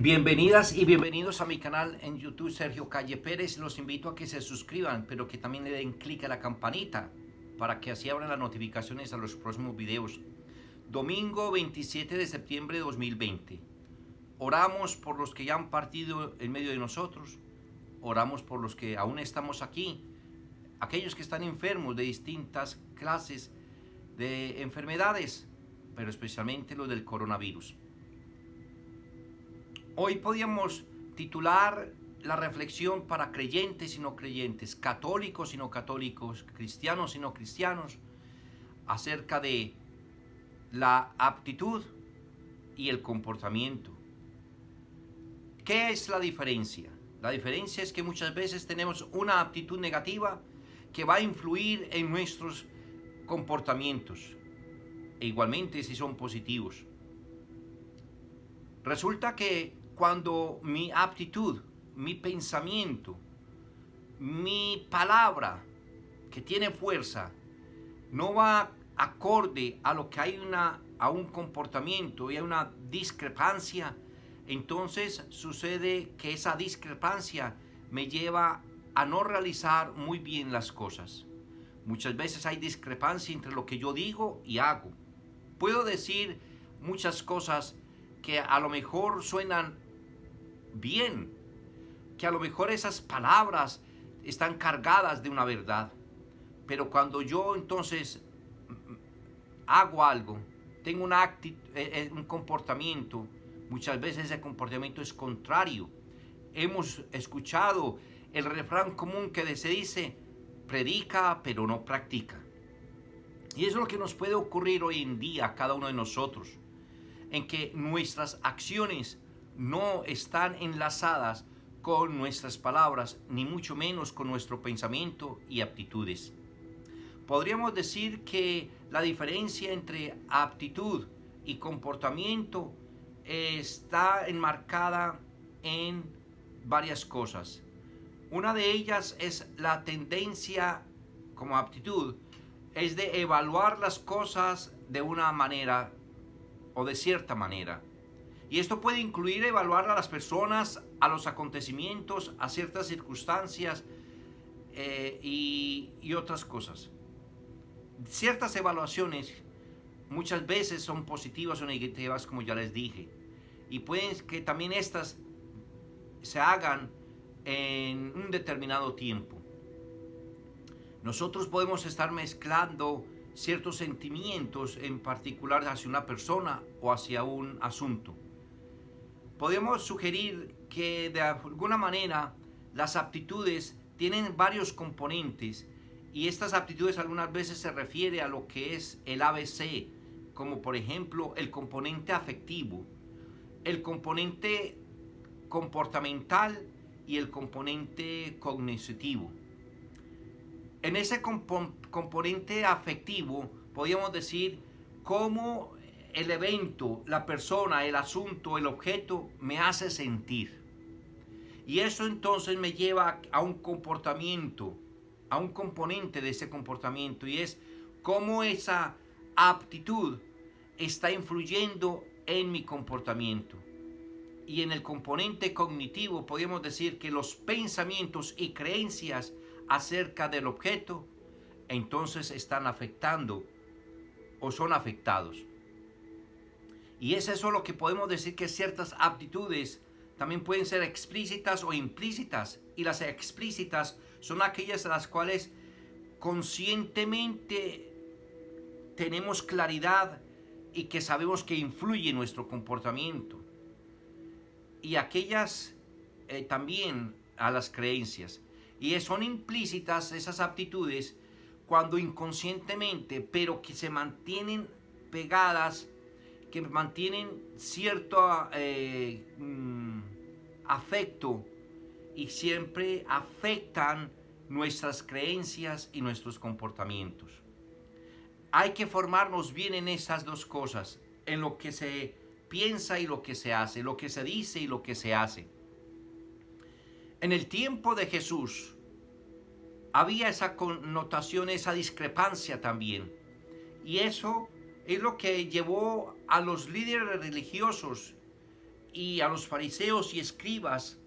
Bienvenidas y bienvenidos a mi canal en YouTube Sergio Calle Pérez. Los invito a que se suscriban, pero que también le den clic a la campanita para que así abran las notificaciones a los próximos videos. Domingo 27 de septiembre de 2020. Oramos por los que ya han partido en medio de nosotros. Oramos por los que aún estamos aquí. Aquellos que están enfermos de distintas clases de enfermedades, pero especialmente los del coronavirus. Hoy podríamos titular la reflexión para creyentes y no creyentes, católicos y no católicos, cristianos y no cristianos, acerca de la aptitud y el comportamiento. ¿Qué es la diferencia? La diferencia es que muchas veces tenemos una aptitud negativa que va a influir en nuestros comportamientos, e igualmente si son positivos. Resulta que cuando mi aptitud, mi pensamiento, mi palabra, que tiene fuerza, no va acorde a lo que hay a un comportamiento y hay una discrepancia, entonces sucede que esa discrepancia me lleva a no realizar muy bien las cosas. Muchas veces hay discrepancia entre lo que yo digo y hago. Puedo decir muchas cosas que a lo mejor suenan bien, que a lo mejor esas palabras están cargadas de una verdad, pero cuando yo entonces hago algo, tengo una un comportamiento, muchas veces ese comportamiento es contrario. Hemos escuchado el refrán común que se dice: predica pero no practica. Y eso es lo que nos puede ocurrir hoy en día a cada uno de nosotros, en que nuestras acciones no están enlazadas con nuestras palabras, ni mucho menos con nuestro pensamiento y aptitudes. Podríamos decir que la diferencia entre aptitud y comportamiento está enmarcada en varias cosas. Una de ellas es la tendencia, como aptitud, es de evaluar las cosas de una manera o de cierta manera. Y esto puede incluir evaluar a las personas, a los acontecimientos, a ciertas circunstancias y otras cosas. Ciertas evaluaciones muchas veces son positivas o negativas, como ya les dije. Y pueden que también estas se hagan en un determinado tiempo. Nosotros podemos estar mezclando ciertos sentimientos en particular hacia una persona o hacia un asunto. Podemos sugerir que de alguna manera las aptitudes tienen varios componentes, y estas aptitudes algunas veces se refiere a lo que es el ABC, como por ejemplo el componente afectivo, el componente comportamental y el componente cognitivo. En ese componente afectivo podríamos decir cómo el evento, la persona, el asunto, el objeto me hace sentir. Y eso entonces me lleva a un comportamiento, a un componente de ese comportamiento, y es cómo esa aptitud está influyendo en mi comportamiento. Y en el componente cognitivo podríamos decir que los pensamientos y creencias acerca del objeto entonces están afectando o son afectados. Y es eso lo que podemos decir, que ciertas aptitudes también pueden ser explícitas o implícitas. Y las explícitas son aquellas a las cuales conscientemente tenemos claridad y que sabemos que influye en nuestro comportamiento. Y aquellas también a las creencias. Y son implícitas esas aptitudes cuando inconscientemente, pero que se mantienen pegadas, que mantienen cierto afecto y siempre afectan nuestras creencias y nuestros comportamientos. Hay que formarnos bien en esas dos cosas, en lo que se piensa y lo que se hace, lo que se dice y lo que se hace. En el tiempo de Jesús había esa connotación, esa discrepancia también. Y eso es lo que llevó a los líderes religiosos y a los fariseos y escribas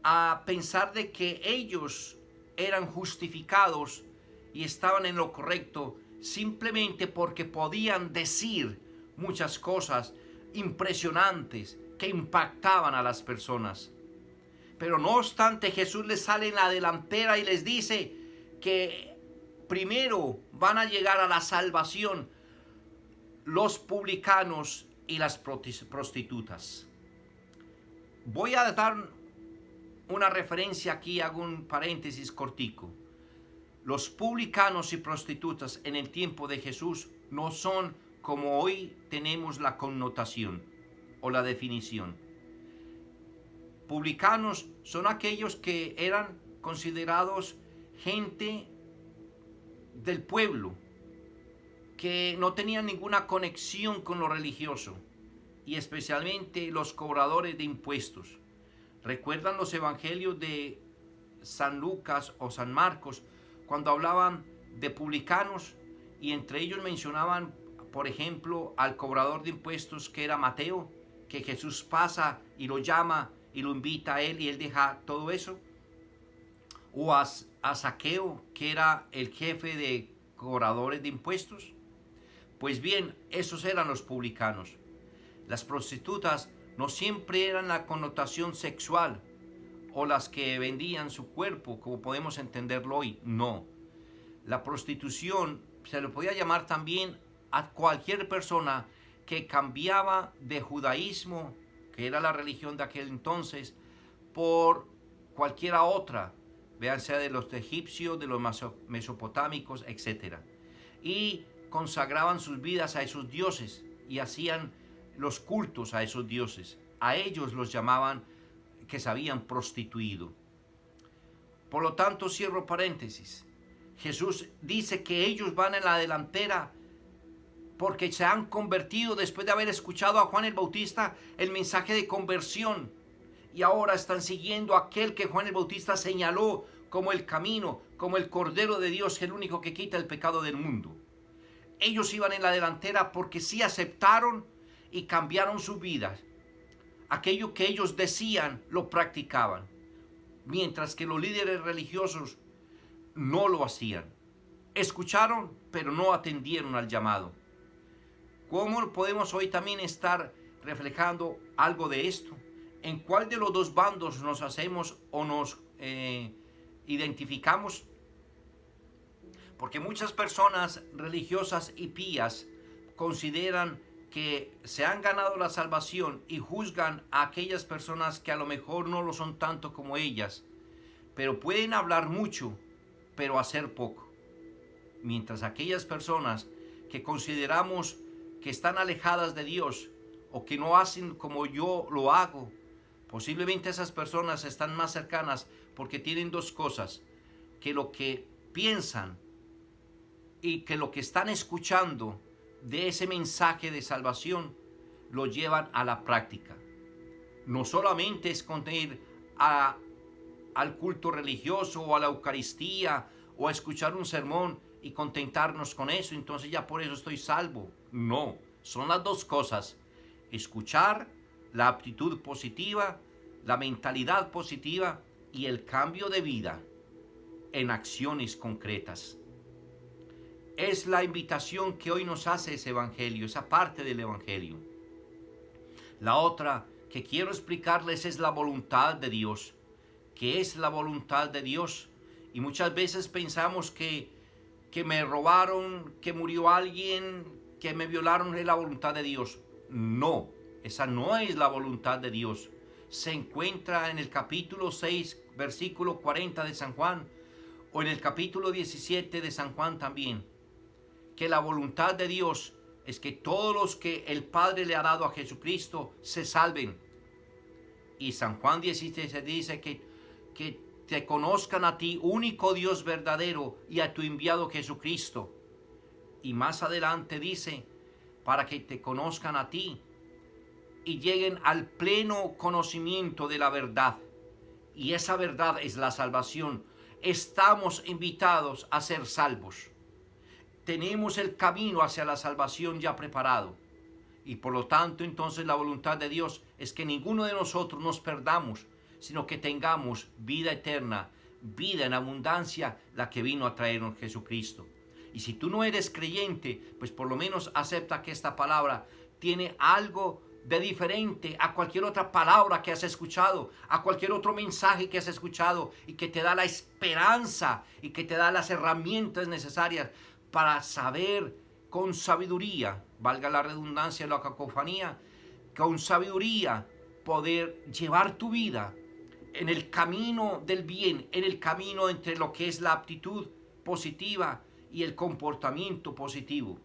a pensar de que ellos eran justificados y estaban en lo correcto simplemente porque podían decir muchas cosas impresionantes que impactaban a las personas. Pero no obstante, Jesús les sale en la delantera y les dice que primero van a llegar a la salvación los publicanos y las prostitutas. Voy a dar una referencia aquí, hago un paréntesis cortico. Los publicanos y prostitutas en el tiempo de Jesús no son como hoy tenemos la connotación o la definición. Publicanos son aquellos que eran considerados gente del pueblo, que no tenían ninguna conexión con lo religioso, y especialmente los cobradores de impuestos. ¿Recuerdan los evangelios de San Lucas o San Marcos cuando hablaban de publicanos y entre ellos mencionaban, por ejemplo, al cobrador de impuestos que era Mateo, que Jesús pasa y lo llama y lo invita a él y él deja todo eso? O a Zaqueo, que era el jefe de cobradores de impuestos. Pues bien, esos eran los publicanos. Las prostitutas no siempre eran la connotación sexual o las que vendían su cuerpo, como podemos entenderlo hoy. No. La prostitución se le podía llamar también a cualquier persona que cambiaba de judaísmo, que era la religión de aquel entonces, por cualquiera otra, vean, sea de los egipcios, de los mesopotámicos, etc. Y consagraban sus vidas a esos dioses y hacían los cultos a esos dioses. A ellos los llamaban que se habían prostituido. Por lo tanto, cierro paréntesis. Jesús dice que ellos van en la delantera porque se han convertido después de haber escuchado a Juan el Bautista el mensaje de conversión, y ahora están siguiendo a aquel que Juan el Bautista señaló como el camino, como el Cordero de Dios, el único que quita el pecado del mundo. Ellos iban en la delantera porque sí aceptaron y cambiaron sus vidas. Aquello que ellos decían lo practicaban, mientras que los líderes religiosos no lo hacían. Escucharon, pero no atendieron al llamado. ¿Cómo podemos hoy también estar reflejando algo de esto? ¿En cuál de los dos bandos nos hacemos o nos identificamos? Porque muchas personas religiosas y pías consideran que se han ganado la salvación y juzgan a aquellas personas que a lo mejor no lo son tanto como ellas, pero pueden hablar mucho, pero hacer poco. Mientras aquellas personas que consideramos que están alejadas de Dios o que no hacen como yo lo hago, posiblemente esas personas están más cercanas porque tienen dos cosas: que lo que piensan y que lo que están escuchando de ese mensaje de salvación lo llevan a la práctica. No solamente es con ir al culto religioso o a la Eucaristía o a escuchar un sermón y contentarnos con eso, entonces ya por eso estoy salvo. No, son las dos cosas: escuchar, la aptitud positiva, la mentalidad positiva y el cambio de vida en acciones concretas. Es la invitación que hoy nos hace ese evangelio, esa parte del evangelio. La otra que quiero explicarles es la voluntad de Dios. ¿Qué es la voluntad de Dios? Y muchas veces pensamos que me robaron, que murió alguien, que me violaron, es la voluntad de Dios. No, esa no es la voluntad de Dios. Se encuentra en el capítulo 6, versículo 40 de San Juan, o en el capítulo 17 de San Juan también, que la voluntad de Dios es que todos los que el Padre le ha dado a Jesucristo se salven. Y San Juan 17 dice que te conozcan a ti, único Dios verdadero, y a tu enviado Jesucristo. Y más adelante dice, para que te conozcan a ti y lleguen al pleno conocimiento de la verdad. Y esa verdad es la salvación. Estamos invitados a ser salvos. Tenemos el camino hacia la salvación ya preparado. Y por lo tanto, entonces la voluntad de Dios es que ninguno de nosotros nos perdamos, sino que tengamos vida eterna, vida en abundancia, la que vino a traernos Jesucristo. Y si tú no eres creyente, pues por lo menos acepta que esta palabra tiene algo de diferente a cualquier otra palabra que has escuchado, a cualquier otro mensaje que has escuchado, y que te da la esperanza y que te da las herramientas necesarias para saber con sabiduría, valga la redundancia, la cacofonía, con sabiduría poder llevar tu vida en el camino del bien, en el camino entre lo que es la aptitud positiva y el comportamiento positivo,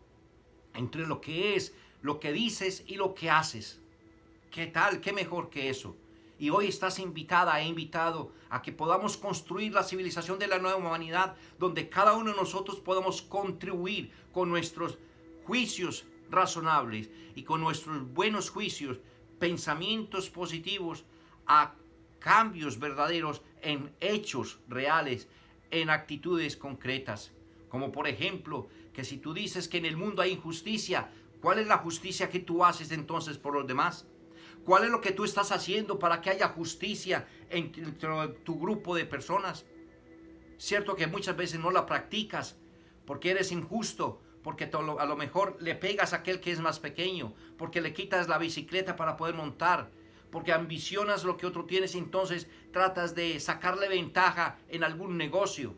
entre lo que es lo que dices y lo que haces. ¿Qué tal? ¿Qué mejor que eso? Y hoy estás invitada e invitado a que podamos construir la civilización de la nueva humanidad, donde cada uno de nosotros podamos contribuir con nuestros juicios razonables y con nuestros buenos juicios, pensamientos positivos, a cambios verdaderos en hechos reales, en actitudes concretas. Como por ejemplo, que si tú dices que en el mundo hay injusticia, ¿cuál es la justicia que tú haces entonces por los demás? ¿Cuál es lo que tú estás haciendo para que haya justicia entre tu grupo de personas? Cierto que muchas veces no la practicas porque eres injusto, porque a lo mejor le pegas a aquel que es más pequeño, porque le quitas la bicicleta para poder montar, porque ambicionas lo que otro tienes y entonces tratas de sacarle ventaja en algún negocio.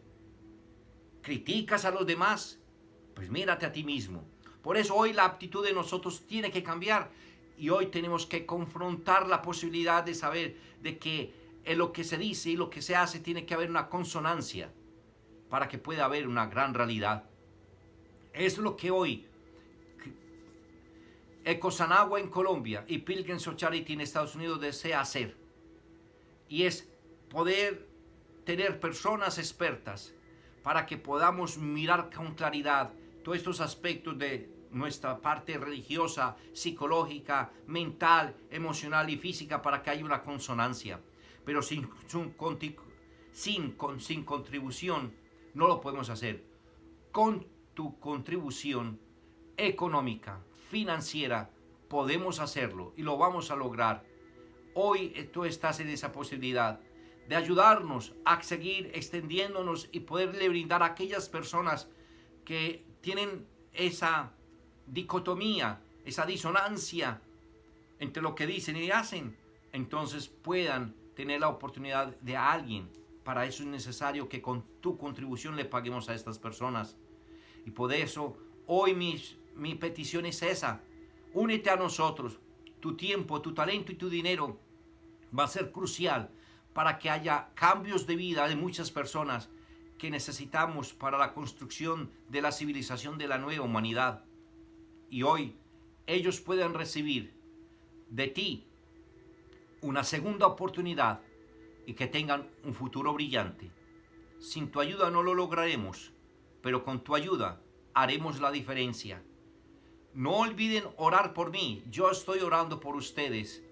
Criticas a los demás, pues mírate a ti mismo. Por eso hoy la actitud de nosotros tiene que cambiar y hoy tenemos que confrontar la posibilidad de saber de que en lo que se dice y lo que se hace tiene que haber una consonancia para que pueda haber una gran realidad. Es lo que hoy Ecosanagua en Colombia y Pilgrims for Charity en Estados Unidos desea hacer, y es poder tener personas expertas para que podamos mirar con claridad todos estos aspectos de nuestra parte religiosa, psicológica, mental, emocional y física, para que haya una consonancia. Pero sin contribución no lo podemos hacer. Con tu contribución económica, financiera, podemos hacerlo y lo vamos a lograr. Hoy tú estás en esa posibilidad de ayudarnos a seguir extendiéndonos y poderle brindar a aquellas personas que tienen esa dicotomía, esa disonancia entre lo que dicen y hacen, entonces puedan tener la oportunidad de alguien. Para eso es necesario que con tu contribución le paguemos a estas personas. Y por eso hoy mi petición es esa: únete a nosotros. Tu tiempo, tu talento y tu dinero va a ser crucial para que haya cambios de vida de muchas personas que necesitamos para la construcción de la civilización de la nueva humanidad. Y hoy ellos pueden recibir de ti una segunda oportunidad y que tengan un futuro brillante. Sin tu ayuda no lo lograremos, pero con tu ayuda haremos la diferencia. No olviden orar por mí. Yo estoy orando por ustedes.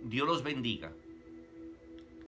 Dios los bendiga.